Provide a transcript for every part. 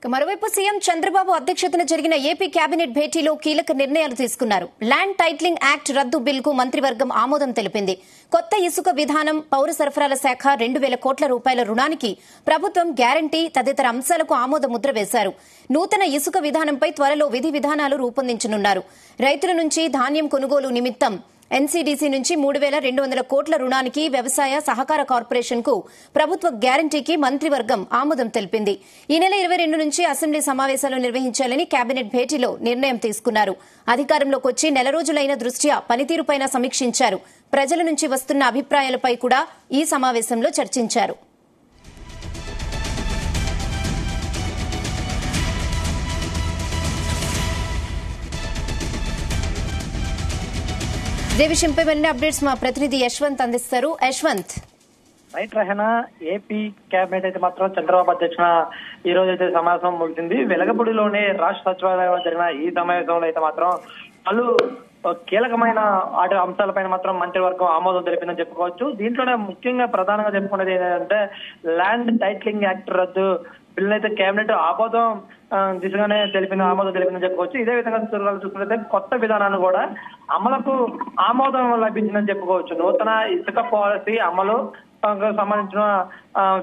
మరోవైపు సీఎం చంద్రబాబు అధ్యక్షతన జరిగిన ఏపీ కేబినెట్ భేటీలో కీలక నిర్ణయాలు తీసుకున్నారు. ల్యాండ్ టైటిలింగ్ యాక్ట్ రద్దు బిల్లుకు మంత్రివర్గం ఆమోదం తెలిపింది. కొత్త ఇసుక విధానం, పౌర సరఫరాల శాఖ 2,000 కోట్ల రూపాయల రుణానికి ప్రభుత్వం గ్యారంటీ తదితర అంశాలకు ఆమోద ముద్ర వేశారు. నూతన ఇసుక విధానంపై త్వరలో విధి విధానాలు రూపొందించనున్నారు. రైతుల నుంచి ధాన్యం కొనుగోలు నిమిత్తం ఎన్సీడీసీ నుంచి 3,200 కోట్ల రుణానికి వ్యవసాయ సహకార కార్పొరేషన్ కు ప్రభుత్వ గ్యారంటీకి మంత్రివర్గం ఆమోదం తెలిపింది. ఈ నెల 22 నుంచి అసెంబ్లీ సమావేశాలు నిర్వహించాలని కేబినెట్ భేటీలో నిర్ణయం తీసుకున్నారు. అధికారంలోకి వచ్చి నెల రోజులైన దృష్ట్యా పనితీరుపై సమీక్షించారు. ప్రజల నుంచి వస్తున్న అభిప్రాయాలపై కూడా ఈ సమావేశంలో చర్చించారు. ఇదే విషయంపై మరిన్ని అప్డేట్స్ మా ప్రతినిధి యశ్వంత్ అందిస్తారు. Yashwant. Right Rahana, AP cabinet అయితే మాత్రం చంద్రబాబు అధ్యక్షన ఈ రోజు అయితే సమావేశం ముగిసింది. వెలగపూడిలోనే రాష్ట్ర సచివాలయంలో జరిగిన ఈ సమావేశంలో అయితే మాత్రం పలు కీలకమైన అంశాలపైన మాత్రం మంత్రివర్గం ఆమోదం తెలిపిందని చెప్పుకోవచ్చు. దీంట్లోనే ముఖ్యంగా ప్రధానంగా చెప్పుకునేది ఏంటంటే ల్యాండ్ టైటిలింగ్ యాక్ట్ రద్దు బిల్లు అయితే కేబినెట్ ఆమోదం తెలిపిందని చెప్పుకోవచ్చు. ఇదే విధంగా చూసుకుంటే కొత్త విధానాన్ని కూడా అమలుకు ఆమోదం లభించిందని చెప్పుకోవచ్చు. నూతన ఇసుక పాలసీ అమలు సంబంధించిన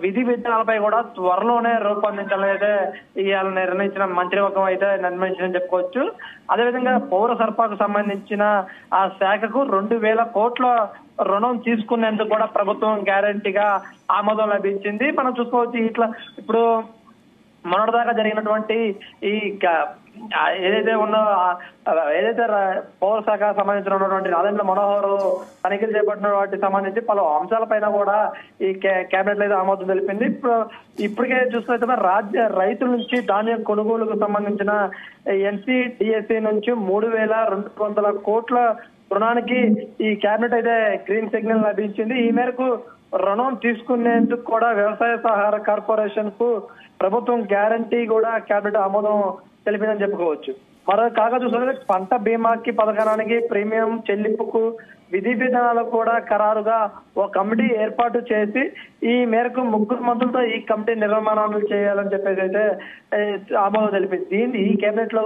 విధి విధానాలపై కూడా త్వరలోనే రూపొందించాలని అయితే ఇవాళ నిర్ణయించిన మంత్రివర్గం అయితే నిర్ణయించిందని చెప్పుకోవచ్చు. అదేవిధంగా పౌర సరఫరాకు సంబంధించిన ఆ శాఖకు 2,000 కోట్ల రుణం తీసుకునేందుకు కూడా ప్రభుత్వం గ్యారంటీగా ఆమోదం లభించింది. మనం చూసుకోవచ్చు. ఇట్లా ఇప్పుడు మొన్నటిదాకా జరిగినటువంటి ఈ ఏదైతే పౌర శాఖ సంబంధించినటువంటి రాజేంద్ర మనోహర్ తనిఖీలు చేపట్టిన వాటికి సంబంధించి పలు అంశాలపైన కూడా ఈ కేబినెట్ అయితే ఆమోదం తెలిపింది. ఇప్పటికే చూసుకుంటే రైతుల నుంచి ధాన్యం కొనుగోలుకు సంబంధించిన ఎన్సీడీఎస్సీ నుంచి 3,200 కోట్ల రుణానికి ఈ కేబినెట్ అయితే గ్రీన్ సిగ్నల్ లభించింది. ఈ మేరకు రుణం తీసుకునేందుకు కూడా వ్యవసాయ సహకార కార్పొరేషన్ కు ప్రభుత్వం గ్యారంటీ కూడా కేబినెట్ ఆమోదం తెలిపిందని చెప్పుకోవచ్చు. మరో కాగా చూసుకుంటే పంట బీమాకి పథకానికి ప్రీమియం చెల్లింపుకు విధి విధానాలు కూడా ఖరారుగా ఒక కమిటీ ఏర్పాటు చేసి ఈ మేరకు 3 మంత్రులతో ఈ కమిటీ నిర్మాణాలు చేయాలని చెప్పేసి అయితే ఆమోదం తెలిపింది. ఈ కేబినెట్ లో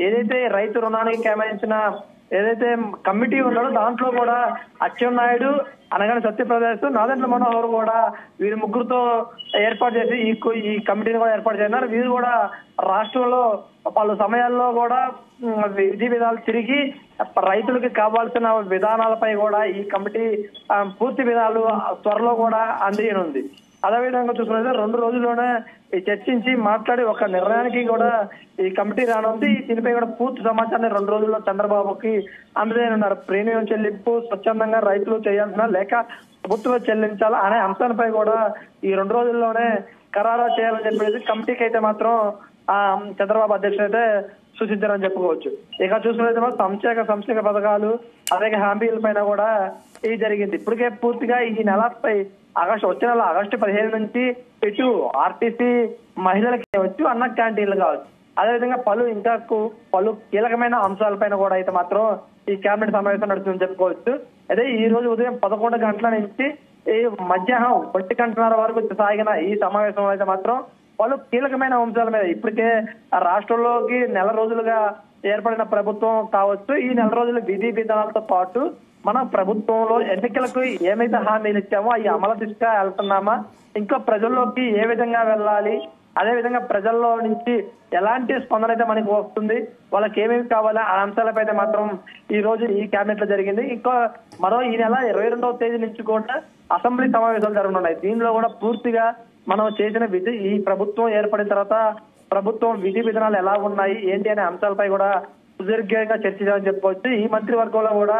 ఏదైతే రైతు రుణానికి కేటాయించిన ఏదైతే కమిటీ ఉన్నాడో దాంట్లో కూడా అచ్చెన్నాయుడు, అనగానే సత్యప్రదేశ్, నాదెండ్ల మనోహర్ కూడా వీరి ముగ్గురుతో ఏర్పాటు చేసి ఈ కమిటీని కూడా ఏర్పాటు చేస్తున్నారు. వీరు కూడా రాష్ట్రంలో పలు సమయాల్లో కూడా విధి విధానాలు తిరిగి రైతులకి కావాల్సిన విధానాలపై కూడా ఈ కమిటీ పూర్తి విధానాలు త్వరలో కూడా అందజేయనుంది. అదేవిధంగా చూసుకుంటే 2 రోజుల్లోనే చర్చించి మాట్లాడి ఒక నిర్ణయానికి కూడా ఈ కమిటీ రానుంది. దీనిపై కూడా పూర్తి సమాచారాన్ని 2 రోజుల్లో చంద్రబాబుకి అందజేయనున్నారు. ప్రీమియం చెల్లింపు స్వచ్ఛందంగా రైతులు చేయాల్సిన లేక ప్రభుత్వం చెల్లించాలా అనే అంశాలపై కూడా ఈ 2 రోజుల్లోనే ఖరారు చేయాలని చెప్పేసి కమిటీకి అయితే మాత్రం చంద్రబాబు అధ్యక్షుడు అయితే సూచించారని చెప్పుకోవచ్చు. ఇక చూసుకుంటే సంక్షేమ పథకాలు అనేక హామీల పైన కూడా ఇది జరిగింది. ఇప్పటికే పూర్తిగా ఈ నెలపై వచ్చే నెల ఆగస్టు 15 నుంచి ఇటు ఆర్టీసీ మహిళలకి కావచ్చు, అన్న క్యాంటీన్లు కావచ్చు, అదేవిధంగా పలు కీలకమైన అంశాలపైన కూడా అయితే మాత్రం ఈ కేబినెట్ సమావేశం నడుస్తుందని చెప్పుకోవచ్చు. అదే ఈ రోజు ఉదయం 11 గంటల నుంచి ఈ మధ్యాహ్నం 1 గంటన్నర వరకు సాగిన ఈ సమావేశంలో అయితే మాత్రం పలు కీలకమైన అంశాల మీద ఇప్పటికే రాష్ట్రంలోకి నెల రోజులుగా ఏర్పడిన ప్రభుత్వం కావచ్చు, ఈ నెల రోజుల విధి విధానాలతో పాటు మన ప్రభుత్వంలో ఎన్నికలకు ఏమైతే హామీలు ఇచ్చామో అవి అమలు దిశగా వెళ్తున్నామా, ఇంకా ప్రజల్లోకి ఏ విధంగా వెళ్ళాలి, అదే విధంగా ప్రజల్లో నుంచి ఎలాంటి స్పందన అయితే మనకి వస్తుంది, వాళ్ళకి ఏమేమి కావాలా ఆ అంశాలపై మాత్రం ఈ రోజు ఈ కేబినెట్ లో జరిగింది. ఇంకా మరో ఈ నెల 22వ తేదీ నుంచి కూడా అసెంబ్లీ సమావేశాలు జరగనున్నాయి. దీనిలో కూడా పూర్తిగా మనం చేసిన ఈ ప్రభుత్వం ఏర్పడిన తర్వాత ప్రభుత్వం విధి విధానాలు ఎలా ఉన్నాయి ఏంటి అనే అంశాలపై కూడా సుదీర్ఘంగా చర్చించాలని చెప్పుకోవచ్చు. ఈ మంత్రివర్గంలో కూడా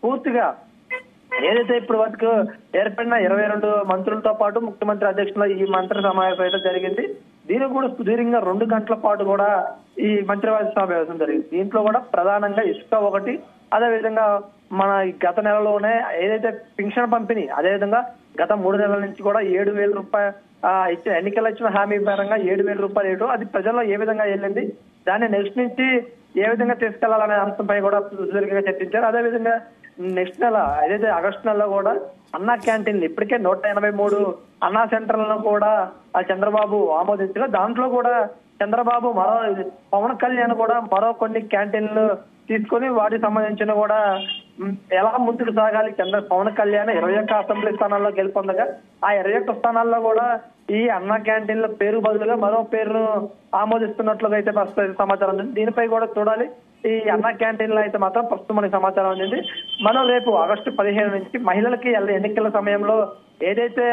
పూర్తిగా ఏదైతే ఇప్పుడు వరకు ఏర్పడిన 22 మంత్రులతో పాటు ముఖ్యమంత్రి అధ్యక్షుల ఈ మంత్రి సమావేశం అయితే జరిగింది. దీనికి కూడా సుదీర్ఘంగా 2 గంటల పాటు కూడా ఈ మంత్రివర్గ సమావేశం జరిగింది. దీంట్లో కూడా ప్రధానంగా ఇసుక ఒకటి, అదేవిధంగా మన గత నెలలోనే ఏదైతే పింఛన్ పంపిణీ, అదేవిధంగా గత 3 నెలల నుంచి కూడా 7,000 రూపాయలు ఎన్నికలు ఇచ్చిన హామీ పరంగా 7,000 రూపాయలు ఇవ్వడం, అది ప్రజల్లో ఏ విధంగా వెళ్ళింది, దాన్ని నెక్స్ట్ నుంచి ఏ విధంగా తీసుకెళ్లాలనే అంశంపై కూడా సుదీర్ఘంగా చర్చించారు. అదేవిధంగా నెక్స్ట్ నెల ఏదైతే ఆగస్టు నెలలో కూడా అన్నా క్యాంటీన్లు ఇప్పటికే 183 అన్నా సెంటర్లను కూడా చంద్రబాబు ఆమోదించగా దాంట్లో కూడా చంద్రబాబు పవన్ కళ్యాణ్ కూడా మరో కొన్ని క్యాంటీన్లు తీసుకొని వాటికి సంబంధించిన కూడా ఎలా ముందుకు సాగాలి. పవన్ కళ్యాణ్ 21 అసెంబ్లీ స్థానాల్లో గెలుపొందగా ఆ 21 స్థానాల్లో కూడా ఈ అన్న క్యాంటీన్ల పేరు బదులుగా మరో పేరును ఆమోదిస్తున్నట్లుగా అయితే ప్రస్తుతం సమాచారం ఉంది. దీనిపై కూడా చూడాలి. ఈ అన్న క్యాంటీన్లో అయితే మాత్రం ప్రస్తుతం మనకి సమాచారం అందింది. మనం రేపు ఆగస్టు 15 నుంచి మహిళలకి ఎన్నికల సమయంలో ఏదైతే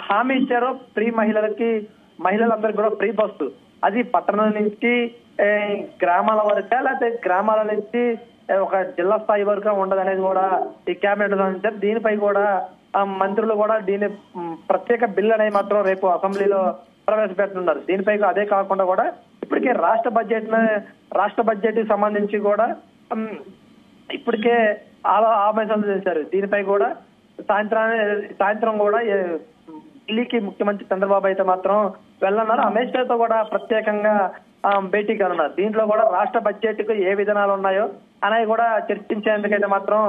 హామీ ఇచ్చారో ఫ్రీ మహిళలందరికీ కూడా ఫ్రీ బస్సు, అది పట్టణం నుంచి గ్రామాల వరకా లేకపోతే గ్రామాల నుంచి ఒక జిల్లా స్థాయి వరకు ఉండదు అనేది కూడా ఈ కేబినెట్ లో ఉంచారు. దీనిపై కూడా మంత్రులు కూడా దీని ప్రత్యేక బిల్ అనేది మాత్రం రేపు అసెంబ్లీలో ప్రవేశపెట్టనున్నారు. దీనిపై అదే కాకుండా కూడా ఇప్పటికే రాష్ట్ర బడ్జెట్ కి సంబంధించి కూడా ఇప్పటికే ఆమోదం చేశారు. దీనిపై కూడా సాయంత్రం కూడా ఢిల్లీకి ముఖ్యమంత్రి చంద్రబాబు అయితే మాత్రం వెళ్ళన్నారు. అమిత్ షాతో కూడా ప్రత్యేకంగా భేటీ కానున్నారు. దీంట్లో కూడా రాష్ట్ర బడ్జెట్ కు ఏ విధానాలు ఉన్నాయో అనేవి కూడా చర్చించేందుకైతే మాత్రం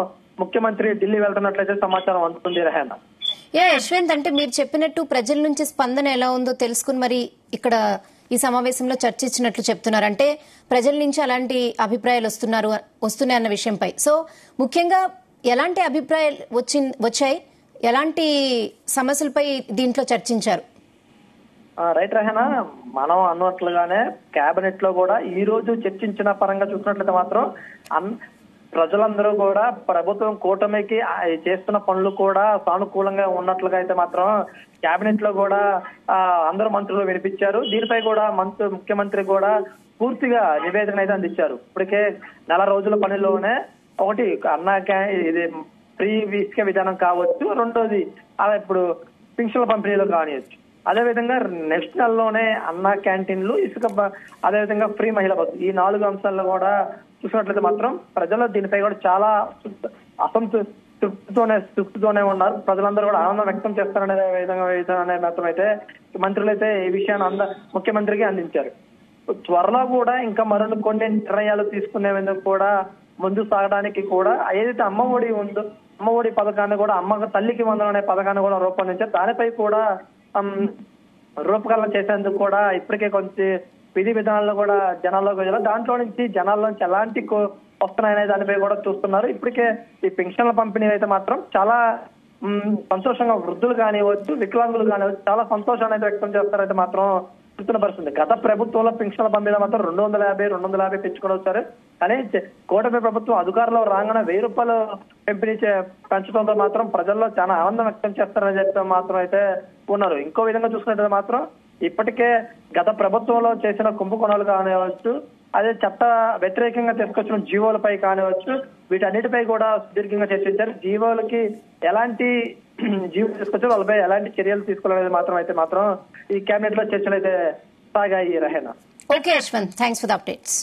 ముఖ్యమంత్రి ఢిల్లీ వెళ్తున్నట్లయితే సమాచారం అందుతుంది. రహేనా యశ్వంత్, అంటే మీరు చెప్పినట్టు ప్రజల నుంచి స్పందన ఎలా ఉందో తెలుసుకుని మరి ఇక్కడ ఈ సమావేశంలో చర్చించినట్లు చెప్తున్నారు. అంటే ప్రజల నుంచి అలాంటి అభిప్రాయాలు వస్తున్నాయి అన్న విషయంపై. సో ముఖ్యంగా ఎలాంటి అభిప్రాయాలు వచ్చాయి, ఎలాంటి సమస్యలపై దీంట్లో చర్చించారు? రైట్ రహేనా, మనం అన్నట్లుగానే కేబినెట్ లో కూడా ఈ రోజు చర్చించిన పరంగా చూసినట్లయితే మాత్రం ప్రజలందరూ కూడా ప్రభుత్వం కూటమికి చేస్తున్న పనులు కూడా సానుకూలంగా ఉన్నట్లుగా అయితే మాత్రం కేబినెట్ లో కూడా అందరూ మంత్రులు వినిపించారు. దీనిపై కూడా ముఖ్యమంత్రి కూడా పూర్తిగా నివేదన అయితే అందించారు. ఇప్పటికే 4 రోజుల పనిలోనే ఒకటి ఇది ఫ్రీ ఇసుక విధానం కావచ్చు, రెండోది ఇప్పుడు పింఛన్ల పంపిణీలో కానివచ్చు, అదేవిధంగా నెక్స్ట్ నెలలోనే అన్నా క్యాంటీన్లు, ఇసుక, అదేవిధంగా ఫ్రీ మహిళా బస్సు, ఈ 4 అంశాల్లో కూడా చూసినట్లయితే మాత్రం ప్రజలు దీనిపై కూడా చాలా తృప్తితోనే ఉన్నారు. ప్రజలందరూ కూడా ఆనందం వ్యక్తం చేస్తారనే విధంగా మాత్రం అయితే మంత్రులు అయితే ఈ విషయాన్ని ముఖ్యమంత్రికి అందించారు. త్వరలో కూడా ఇంకా మరొక కొన్ని నిర్ణయాలు తీసుకునేందుకు కూడా ముందు సాగడానికి కూడా ఏదైతే అమ్మఒడి ఉందో అమ్మఒడి పథకాన్ని కూడా తల్లికి వందనం అనే పథకాన్ని కూడా రూపొందించారు. దానిపై కూడా రూపకల్పన చేసేందుకు కూడా ఇప్పటికే కొంచెం విధి విధానాల్లో కూడా జనాల్లోకి వెళ్ళారు. దాంట్లో నుంచి జనాల్లోంచి ఎలాంటి వస్తున్నాయనే దానిపై కూడా చూస్తున్నారు. ఇప్పటికే ఈ పెన్షన్ల పంపిణీ అయితే మాత్రం చాలా సంతోషంగా వృద్ధులు కానివచ్చు, వికలాంగులు కానివచ్చు చాలా సంతోషాన్ని అయితే వ్యక్తం చేస్తారైతే మాత్రం చూస్తున్న పరిస్థితి. గత ప్రభుత్వంలో పెన్షన్ల పంపిణీ మాత్రం 250 పెంచుకొని వచ్చారు. కానీ కూటమి ప్రభుత్వం అధికారంలో రాగానే 1000 రూపాయలు పెంచడంతో మాత్రం ప్రజల్లో చాలా ఆనందం వ్యక్తం చేస్తారని చెప్పి మాత్రం అయితే ఉన్నారు. ఇంకో విధంగా చూసుకున్నట్టు మాత్రం ఇప్పటికే గత ప్రభుత్వంలో చేసిన కుంభకోణాలు కానివచ్చు, అదే చట్ట వ్యతిరేకంగా తీసుకొచ్చిన జీవోలపై కానివచ్చు, వీటన్నిటిపై కూడా సుదీర్ఘంగా చర్చించారు. జీవోలకి ఎలాంటి జీవోలు తీసుకొచ్చారు, వాళ్ళపై ఎలాంటి చర్యలు తీసుకోవాలనేది మాత్రం ఈ కేబినెట్ లో చర్చలు అయితే సాగాయి. రహేనా. Okay Yashwanth, thanks for the updates.